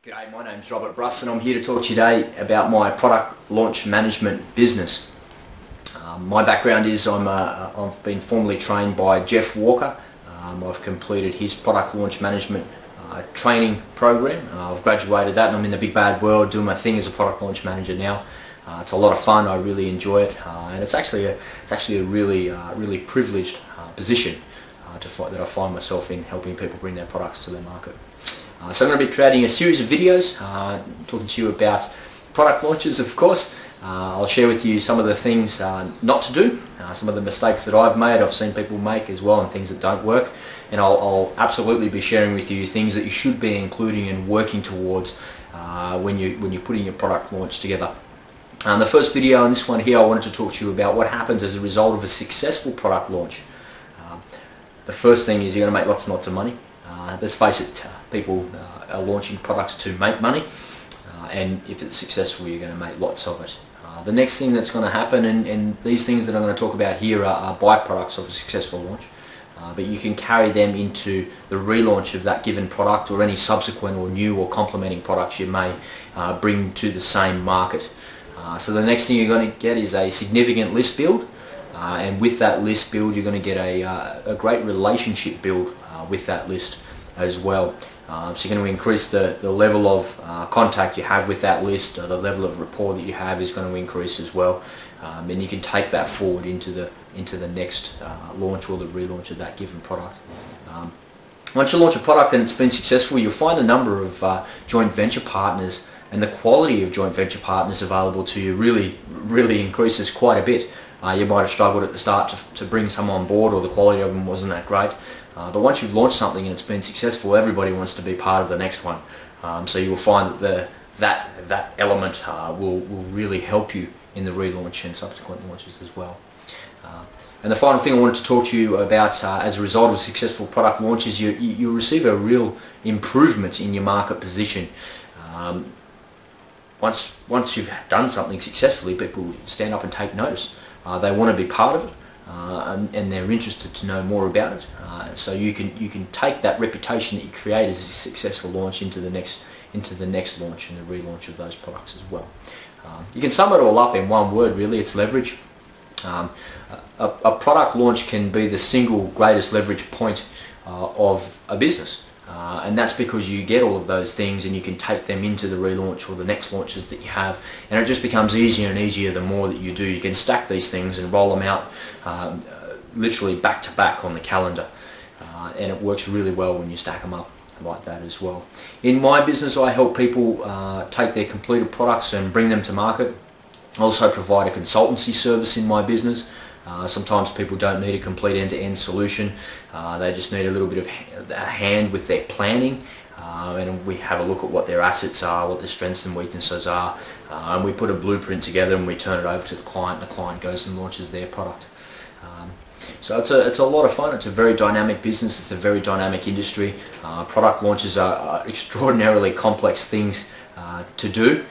G'day, my name's Robert Bruss and I'm here to talk to you today about my product launch management business. My background is I've been formally trained by Jeff Walker. I've completed his product launch management training program. I've graduated that and I'm in the big bad world doing my thing as a product launch manager now. It's a lot of fun, I really enjoy it, and it's actually a really privileged position that I find myself in, helping people bring their products to their market. So I'm going to be creating a series of videos talking to you about product launches, of course. I'll share with you some of the things not to do, some of the mistakes that I've made, I've seen people make as well, and things that don't work. And I'll absolutely be sharing with you things that you should be including and working towards when you're putting your product launch together. The first video on this one here, I wanted to talk to you about what happens as a result of a successful product launch. The first thing is you're going to make lots and lots of money. Let's face it, people are launching products to make money, and if it's successful you're going to make lots of it. The next thing that's going to happen, and these things that I'm going to talk about here are byproducts of a successful launch, but you can carry them into the relaunch of that given product or any subsequent or new or complementing products you may bring to the same market. So the next thing you're going to get is a significant list build, and with that list build you're going to get a great relationship build with that list as well. So you're going to increase the level of contact you have with that list, the level of rapport that you have is going to increase as well, and you can take that forward into the next launch or the relaunch of that given product. Once you launch a product and it's been successful, you'll find a number of joint venture partners, and the quality of joint venture partners available to you really increases quite a bit. You might have struggled at the start to bring someone on board, or the quality of them wasn't that great. But once you've launched something and it's been successful, everybody wants to be part of the next one. So you will find that that element will really help you in the relaunch and subsequent launches as well. And the final thing I wanted to talk to you about as a result of successful product launches, you receive a real improvement in your market position. Once you've done something successfully, people stand up and take notice. They want to be part of it, and they're interested to know more about it. So you can take that reputation that you create as a successful launch into the next launch and the relaunch of those products as well. You can sum it all up in one word, really. It's leverage. A product launch can be the single greatest leverage point of a business. And that's because you get all of those things and you can take them into the relaunch or the next launches that you have, and it just becomes easier and easier the more that you do. You can stack these things and roll them out literally back to back on the calendar, and it works really well when you stack them up like that as well. In my business, I help people take their completed products and bring them to market. I also provide a consultancy service in my business. Sometimes people don't need a complete end-to-end solution, they just need a little bit of a hand with their planning, and we have a look at what their assets are, what their strengths and weaknesses are, and we put a blueprint together and we turn it over to the client, and the client goes and launches their product. So it's a lot of fun. It's a very dynamic business, it's a very dynamic industry. Product launches are extraordinarily complex things to do.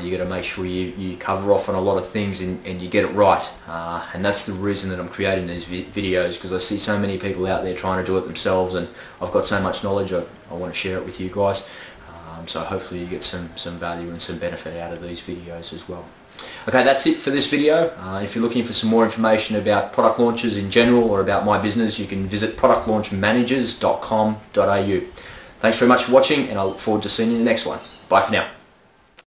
You got to make sure you cover off on a lot of things and you get it right, and that's the reason that I'm creating these videos, because I see so many people out there trying to do it themselves, and I've got so much knowledge I want to share it with you guys. So hopefully you get some value and some benefit out of these videos as well. Okay, that's it for this video. If you're looking for some more information about product launches in general or about my business, you can visit productlaunchmanagers.com.au. Thanks very much for watching, and I look forward to seeing you in the next one. Bye for now.